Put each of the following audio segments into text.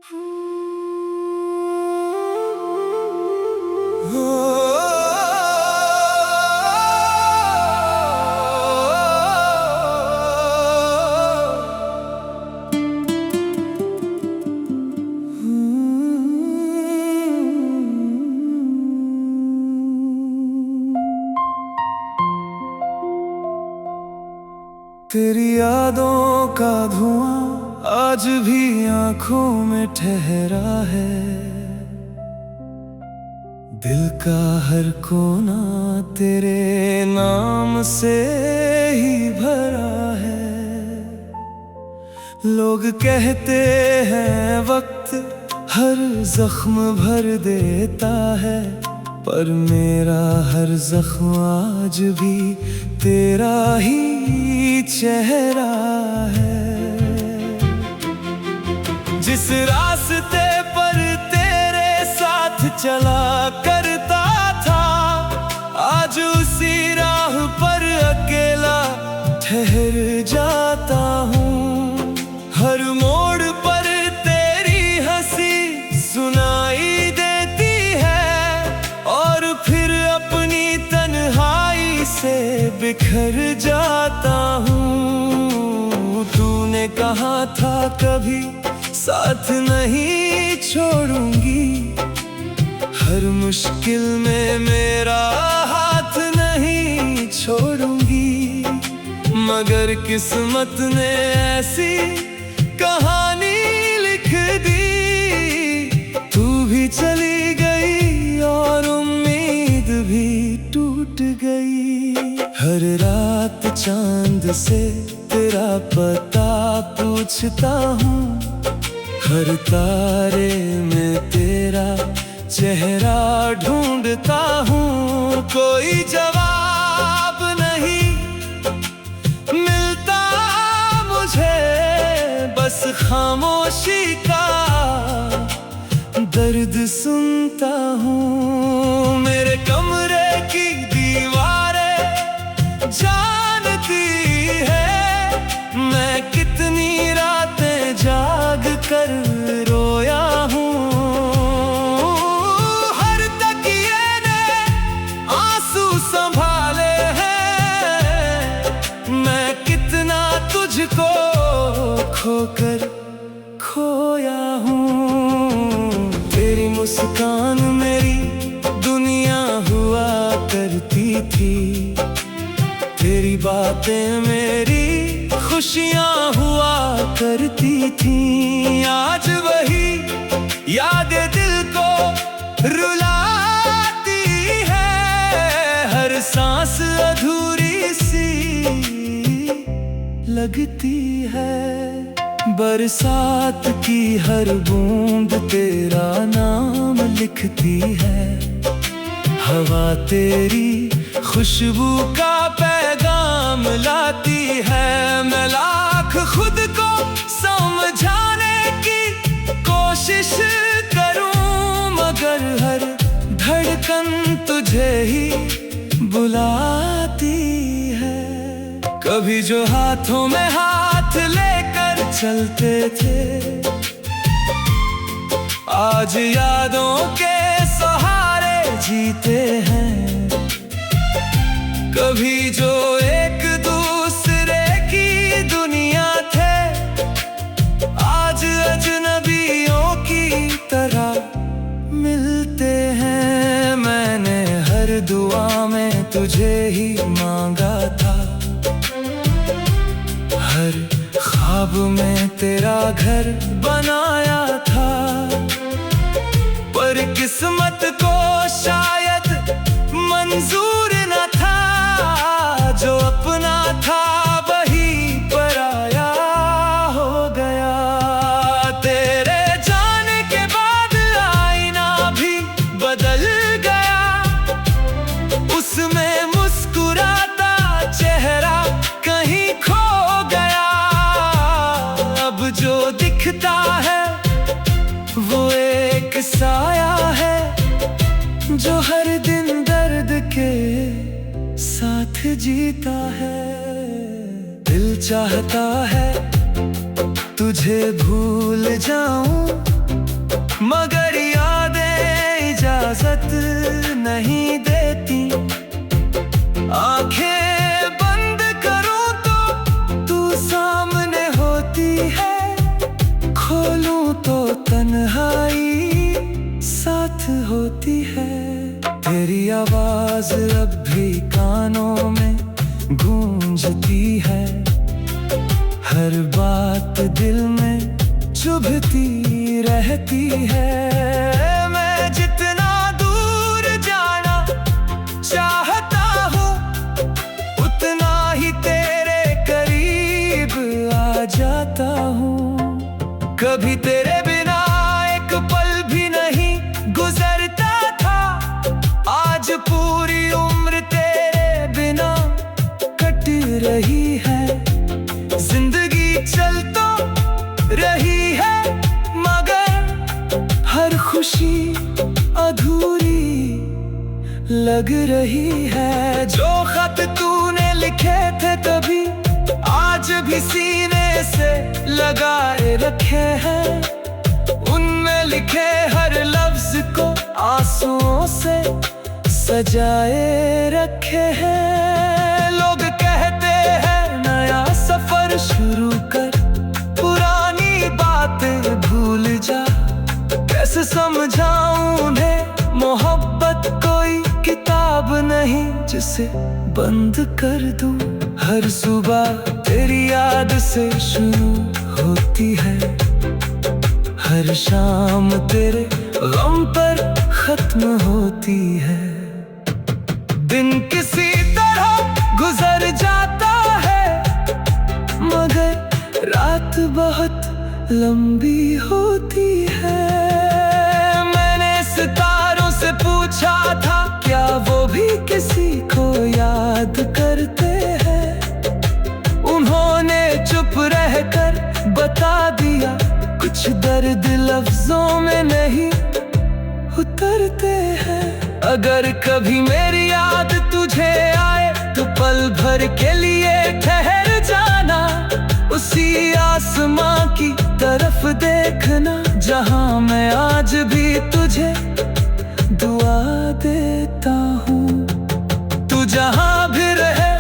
तेरी यादों का धुआं आज भी आंखों में ठहरा है। दिल का हर कोना तेरे नाम से ही भरा है। लोग कहते हैं वक्त हर जख्म भर देता है, पर मेरा हर जख्म आज भी तेरा ही चेहरा है। जिस रास्ते पर तेरे साथ चला करता था, आज उसी राह पर अकेला ठहर जाता हूँ। हर मोड़ पर तेरी हंसी सुनाई देती है, और फिर अपनी तन्हाई से बिखर जाता हूँ। तूने कहा था कभी साथ नहीं छोड़ूंगी, हर मुश्किल में मेरा हाथ नहीं छोड़ूंगी। मगर किस्मत ने ऐसी कहानी लिख दी, तू भी चली गई और उम्मीद भी टूट गई। हर रात चांद से तेरा पता पूछता हूँ, हर तारे में तेरा चेहरा ढूंढता हूँ। कोई जवाब नहीं मिलता मुझे, बस खामोशी का दर्द सुनता हूँ। मेरे कमरे की दीवारें जानती है मैं कितनी रातें जाग कर रोया हूँ। हर तकिए ने आंसू संभाले हैं, मैं कितना तुझको खोकर खोया हूँ। तेरी मुस्कान मेरी दुनिया हुआ करती थी, तेरी बातें मेरी खुशियाँ हुआ करती थी। आज वही यादें दिल को रुलाती है, हर सांस अधूरी सी लगती है। बरसात की हर बूंद तेरा नाम लिखती है, हवा तेरी खुशबू का पैगाम लाती है। मैं लाख खुद को समझाने की कोशिश करूं, मगर हर धड़कन तुझे ही बुलाती है। कभी जो हाथों में हाथ लेकर चलते थे, आज यादों के सहारे जीते हैं। कभी जो एक दूसरे की दुनिया थे, आज अजनबियों की तरह मिलते हैं। मैंने हर दुआ में तुझे ही मांगा था, हर ख्वाब में तेरा घर बनाया था, पर किस्मत को शायद मंजूर न था। जो अपना था वही पराया हो गया। तेरे जाने के बाद आईना भी बदल गया, उसमें मुस्कुराता चेहरा कहीं खो गया। अब जो दिखता है वो एक साया है, जो हर दिन दर्द के साथ जीता है। दिल चाहता है तुझे भूल जाऊं, मगर यादें इजाजत नहीं देती। आंखें बंद करूं तो तू सामने होती है, खोलूं तो तन्हाई साथ होती है। तेरी आवाज अब भी कानों में गूंजती है, हर बात दिल में चुभती रहती है। मैं जितना दूर जाना चाहता हूँ, उतना ही तेरे करीब आ जाता हूँ। कभी तेरे बिना एक पल भी नहीं गुजरता था, आज पूरी उम्र तेरे बिना कट रही है। जिंदगी चल तो रही है, मगर हर खुशी अधूरी लग रही है। जो खत तूने लिखे थे तभी, आज भी सीने से लगाए रखे हैं। उनमें लिखे हर लफ्ज को आंसुओं से सजाए रखे हैं। लोग कहते हैं नया सफर शुरू कर, पुरानी बातें भूल जा। कैसे समझाऊं उन्हें मोहब्बत कोई किताब नहीं जिसे बंद कर दूं। हर सुबह तेरी याद से शुरू होती है, हर शाम तेरे गम पर खत्म होती है। दिन किसी तरह गुजर जाता है, मगर रात बहुत लंबी होती है। मैंने सितारों से पूछा था, क्या वो भी किसी को याद करते हैं? उन्होंने चुप रहकर बता दिया, कुछ दर्द लफ्जों में नहीं उतरते हैं। अगर कभी मेरी याद तुझे आए तो पल भर के लिए ठहर जाना। उसी आसमां की तरफ देखना जहां मैं आज भी तुझे दुआ देता हूँ। तू जहां भी रहे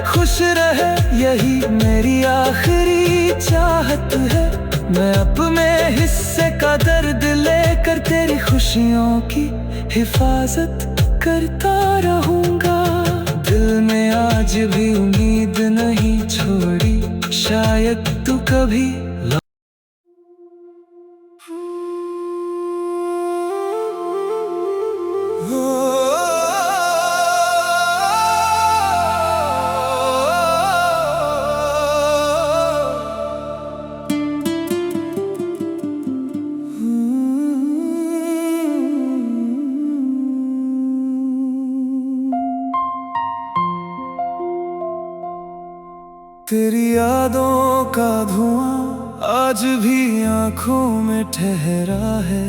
खुश रहे, यही मेरी आखिरी चाहत है। मैं अपने हिस्से का दर्द लेकर तेरी खुशियों की हिफाजत करता रहूंगा। दिल में आज भी उम्मीद नहीं छोड़ी, शायद तू कभी तेरी यादों का धुआं आज भी आंखों में ठहरा है।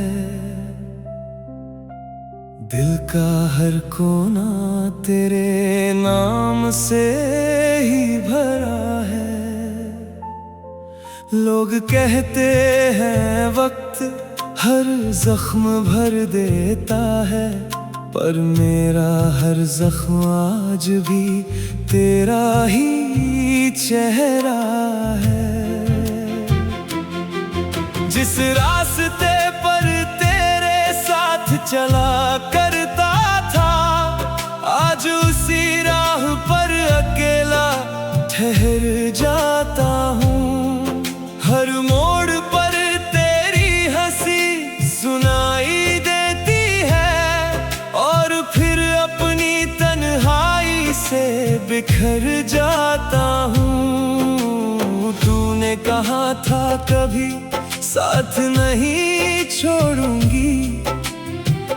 दिल का हर कोना तेरे नाम से ही भरा है। लोग कहते हैं वक्त हर जख्म भर देता है, पर मेरा हर जख्म आज भी तेरा ही चेहरा है। जिस रास्ते पर तेरे साथ चला करता था, आज उसी राह पर अकेला ठहर जाता हूँ। हर मोड़ पर तेरी हंसी सुनाई देती है, और फिर अपनी तन्हाई से बिखर जाता हूँ। तूने कहा था कभी साथ नहीं छोड़ूंगी,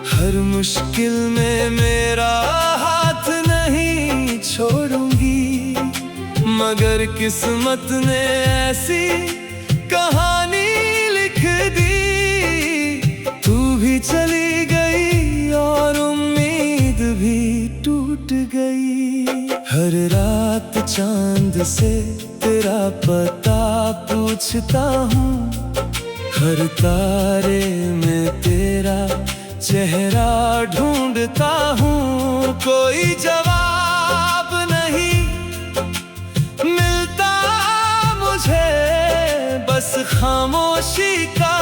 हर मुश्किल में मेरा हाथ नहीं छोड़ूंगी। मगर किस्मत ने ऐसी कहानी लिख दी, तू भी चली गई और उम्मीद भी टूट गई। हर रात चांद से तेरा पता पूछता हूँ, हर तारे में तेरा तेरा चेहरा ढूंढता हूँ, कोई जवाब नहीं मिलता मुझे, बस खामोशी का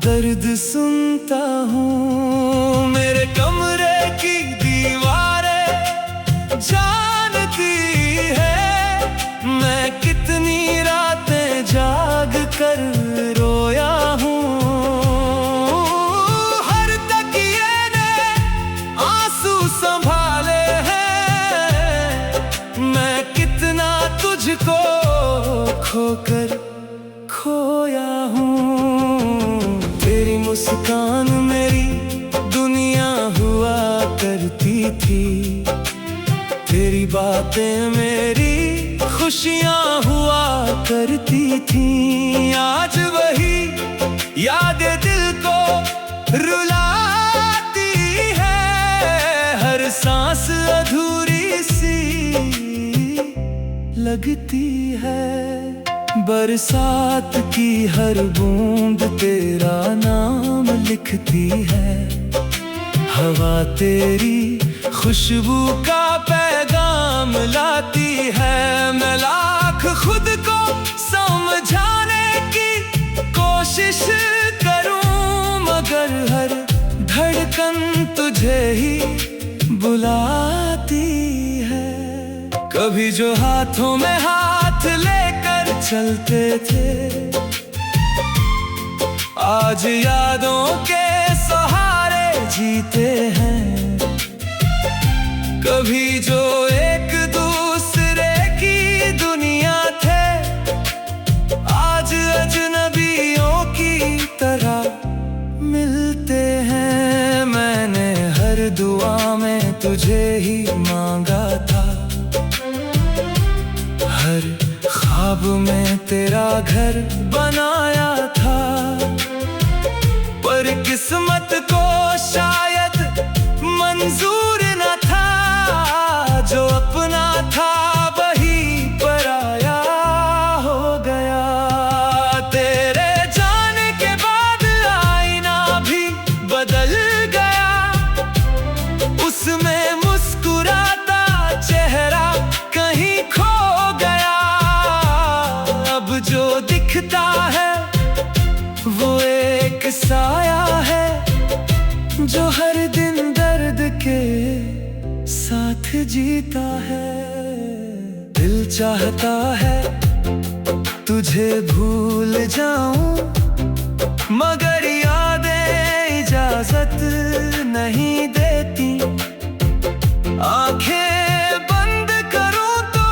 दर्द सुनता हूँ। मेरे कमरे की दीवारें जानती है मैं कितनी रातें जाग कर रोया हूँ। हर तकिए ने आंसू संभाले हैं, मैं कितना तुझको खोकर खोया हूँ। तेरी मुस्कान मेरी दुनिया हुआ करती थी, तेरी बातें मेरी खुशियाँ हुआ करती थी। आज वही यादें दिल को रुलाती है, हर सांस अधूरी सी लगती है। बरसात की हर बूंद तेरा नाम लिखती है, हवा तेरी खुशबू का पैगाम लाती है। मैं लाख खुद को समझाने की कोशिश करूं, मगर हर धड़कन तुझे ही बुलाती है। कभी जो हाथों में हाथ लेकर चलते थे, आज यादों के सहारे जीते हैं। कभी जो एक दूसरे की दुनिया थे, आज अजनबियों की तरह मिलते हैं। मैंने हर दुआ में तुझे ही मांगा था, हर ख्वाब में तेरा घर बनाया था, पर किस्मत को शायद मंजूर न था। जो अपना था वही पराया हो गया। तेरे जाने के बाद आईना भी बदल गया, उसमें मुस्कुराता चेहरा कहीं खो गया। अब जो दिखता है वो एक साया है, जो हर दिन दर्द के साथ जीता है। दिल चाहता है तुझे भूल जाऊं, मगर यादें इजाजत नहीं देती। आंखें बंद करूं तो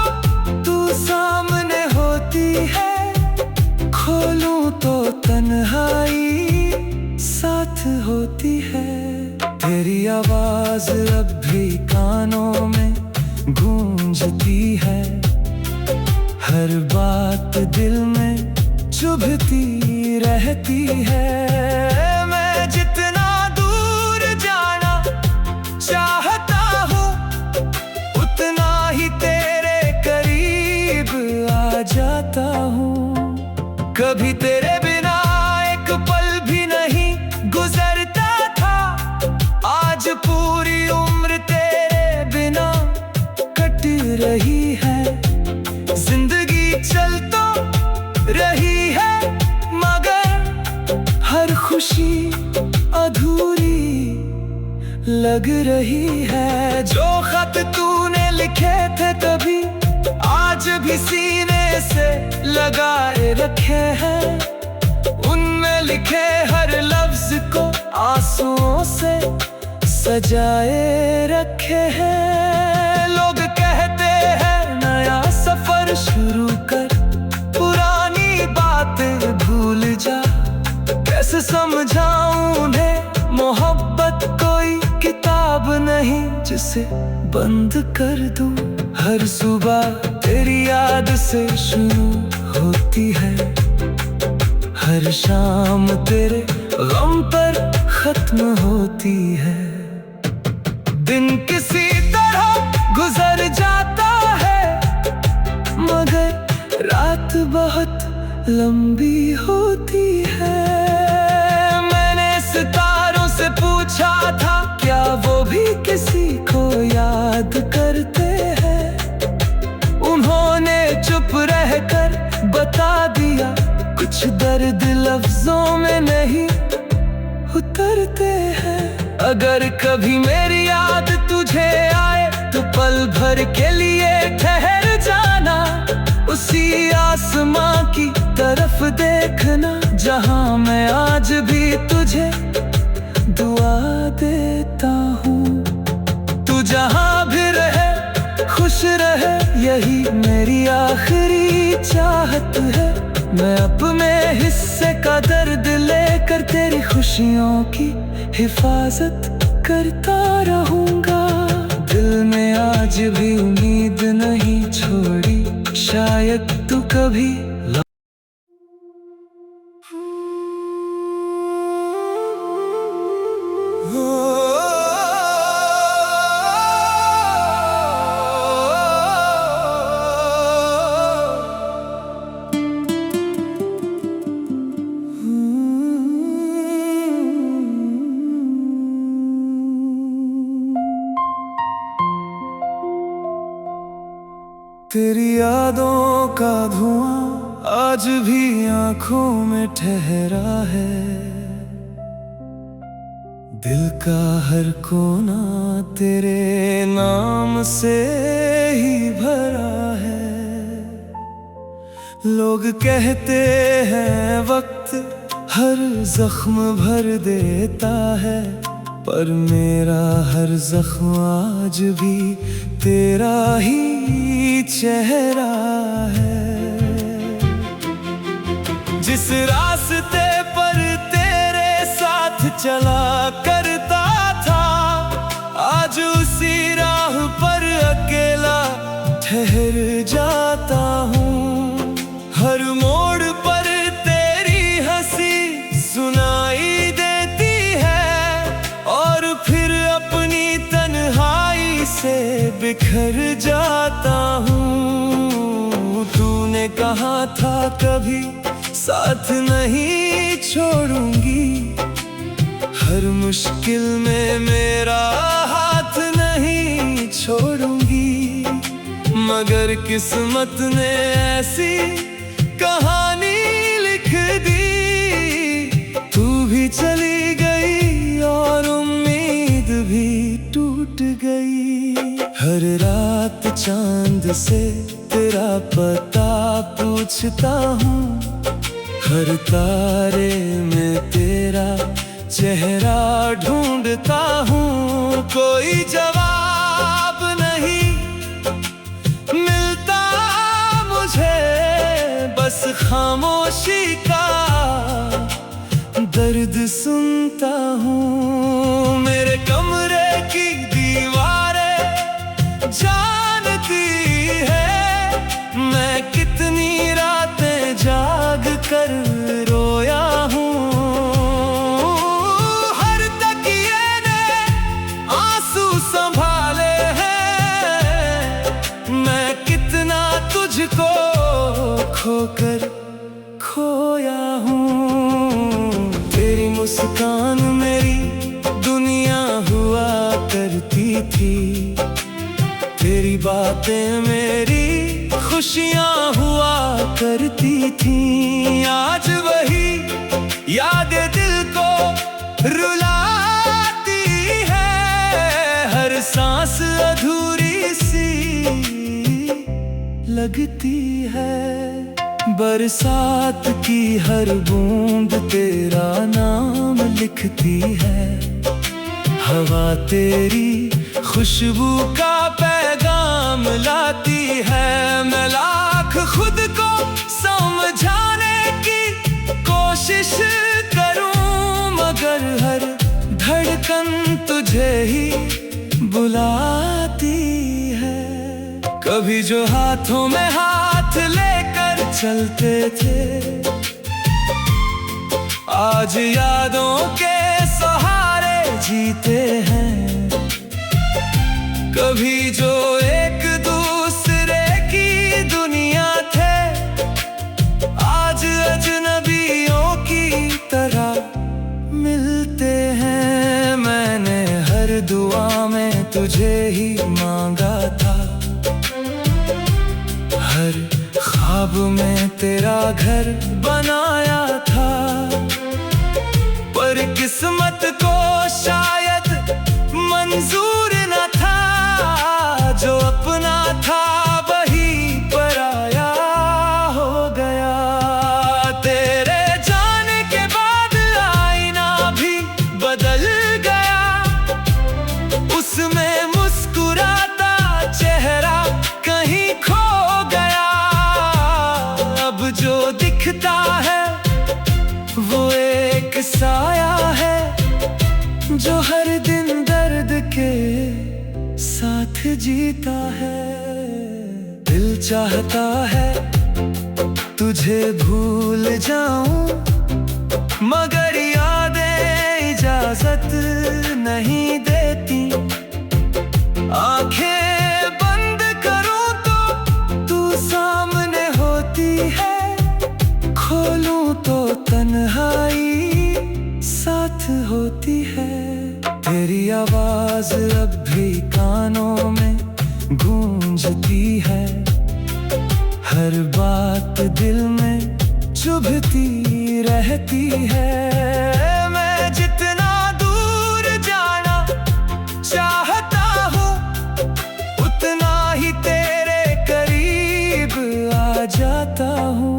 तू सामने होती है, खोलूं तो तन्हाई साथ होती है। तेरी आवाज अब भी कानों में गूंजती है, हर बात दिल में चुभती रहती है। मैं जितना दूर जाना चाहता हूँ, उतना ही तेरे करीब आ जाता हूँ। कभी तेरे बिना एक पल भी नहीं गुजरता था, आज पूरी उम्र तेरे बिना कट रही है। जिंदगी चल तो रही है, मगर हर खुशी अधूरी लग रही है। जो खत तूने लिखे थे कभी, आज भी सीने से लगाए रखे हैं। उनमें लिखे हर लफ्ज को आंसुओं से सजाए रखे हैं। लोग कहते हैं नया सफर शुरू कर, पुरानी बातें भूल जा। कैसे समझाऊं उन्हें मोहब्बत कोई किताब नहीं जिसे बंद कर दूं। हर सुबह तेरी याद से शुरू होती है, हर शाम तेरे गम पर खत्म होती है। दिन किसी तरह गुजर जाता है, मगर रात बहुत लंबी होती है। मैंने कुछ दर्द लफ्जों में नहीं उतरते हैं। अगर कभी मेरी याद तुझे आए तो पल भर के लिए ठहर जाना, उसी आसमां की तरफ देखना जहां मैं आज भी तुझे दुआ देता हूँ। तू जहां भी रहे खुश रहे, यही मेरी आखिरी चाहत है। मैं अपने हिस्से का दर्द लेकर तेरी खुशियों की हिफाजत करता रहूंगा। दिल में आज भी उम्मीद नहीं छोड़ी, शायद तू कभी तेरी यादों का धुआं आज भी आंखों में ठहरा है। दिल का हर कोना तेरे नाम से ही भरा है। लोग कहते हैं वक्त हर जख्म भर देता है, पर मेरा हर जख्म आज भी तेरा ही चेहरा है। जिस रास्ते पर तेरे साथ चला करता था, आज उसी राह पर अकेला ठहर जाता हूँ। हर मोड़ पर तेरी हंसी सुनाई देती है, और फिर अपनी तन्हाई से बिखर जाता हूँ। तूने कहा था कभी साथ नहीं छोड़ूंगी, हर मुश्किल में मेरा हाथ नहीं छोड़ूंगी। मगर किस्मत ने ऐसी कहानी लिख दी, तू भी चली गई और उम्मीद भी टूट गई। हर रात चांद से तेरा पता पूछता हूँ, हर तारे में तेरा चेहरा ढूंढता हूँ। कोई जवाब नहीं मिलता मुझे, बस खामोशी का दर्द सुनता हूँ। मेरे कमरे की दीवारें जानती है मैं कितनी रातें जाग कर रोया हूँ। हर तकिए ने आंसू संभाले हैं, मैं कितना तुझको खोकर खोया हूँ। तेरी मुस्कान मेरी दुनिया हुआ करती थी, तेरी बातें मेरी खुशियाँ हुआ करती थी। आज वही यादें दिल को रुलाती है, हर सांस अधूरी सी लगती है। बरसात की हर बूंद तेरा नाम लिखती है, हवा तेरी खुशबू का पैगाम लाती है। मैं लाख खुद को समझाने की कोशिश करूं, मगर हर धड़कन तुझे ही बुलाती है। कभी जो हाथों में हाथ लेकर चलते थे, आज यादों के सहारे जीते हैं। कभी जो एक दूसरे की दुनिया थे, आज अजनबियों की तरह मिलते हैं। मैंने हर दुआ में तुझे ही मांगा था, हर ख्वाब में तेरा घर बनाया था, पर किस्मत को शायद मंजूर न था। जो अपना था वही पराया हो गया। तेरे जाने के बाद आईना भी बदल गया, उसमें मुस्कुराता चेहरा कहीं खो गया। अब जो दिखता है वो एक साया है, जो हर दिन दर्द के साथ जीता है। दिल चाहता है तुझे भूल जाऊं, मगर यादें इजाजत नहीं देती। आंखें बंद करूं तो तू सामने होती है, खोलूं तो तन्हाई साथ होती है। तेरी आवाज अब भी कानों में गूंजती है, हर बात दिल में चुभती रहती है। मैं जितना दूर जाना चाहता हूँ, उतना ही तेरे करीब आ जाता हूँ।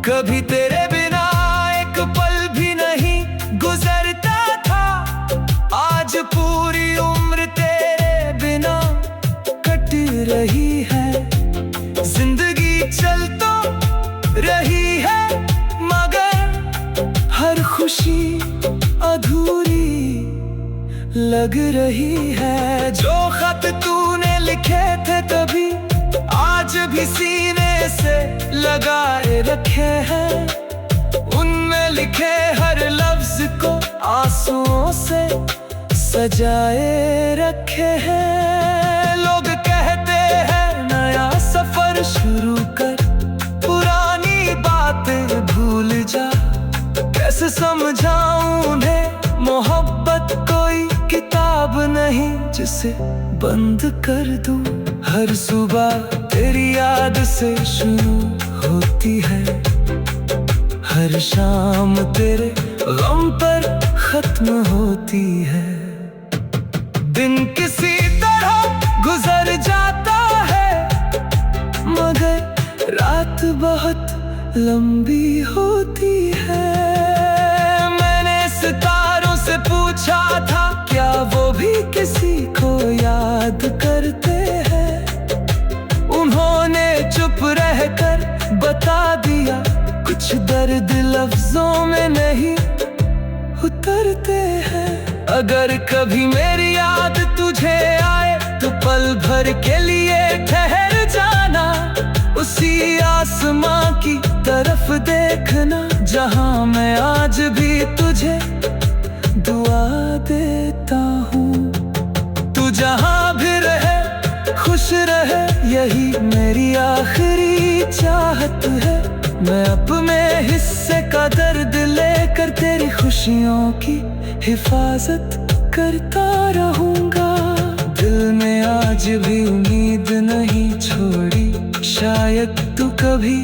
कभी तेरे बिना एक पल भी नहीं गुजरता था, आज पूरी उम्र तेरे बिना कट रही है। जिंदगी चल तो रही है, मगर हर खुशी अधूरी लग रही है। जो खत तूने लिखे थे कभी, आज भी सीने से लगाए रखे हैं। उनमें लिखे हर लफ्ज को आंसुओं से सजाए रखे हैं। लोग कहते हैं नया सफर शुरू कर, पुरानी बातें भूल जा। कैसे समझाऊं उन्हें मोहब्बत कोई किताब नहीं जिसे बंद कर दूं। हर सुबह तेरी याद से शुरू होती है, हर शाम तेरे गम पर खत्म होती है। दिन किसी तरह गुजर जाता है, मगर रात बहुत लंबी होती है। मैंने सितारों से पूछा था क्या वो भी किसी को याद करते हैं। उन्होंने चुप रहकर बता दिया, कुछ दर्द लफ्जों में नहीं उतरते हैं। अगर कभी मेरी याद तुझे आए तो पल भर के लिए ठहर जाना। उसी आसमां की तरफ देखना जहां मैं आज भी तुझे दुआ देता हूँ। तू जहां भी रहे खुश रहे, यही मेरी आखिरी चाहत है। मैं अपने हिस्से का दर्द लेकर तेरी खुशियों की हिफाजत करता रहूंगा। दिल में आज भी उम्मीद नहीं छोड़ी, शायद तू कभी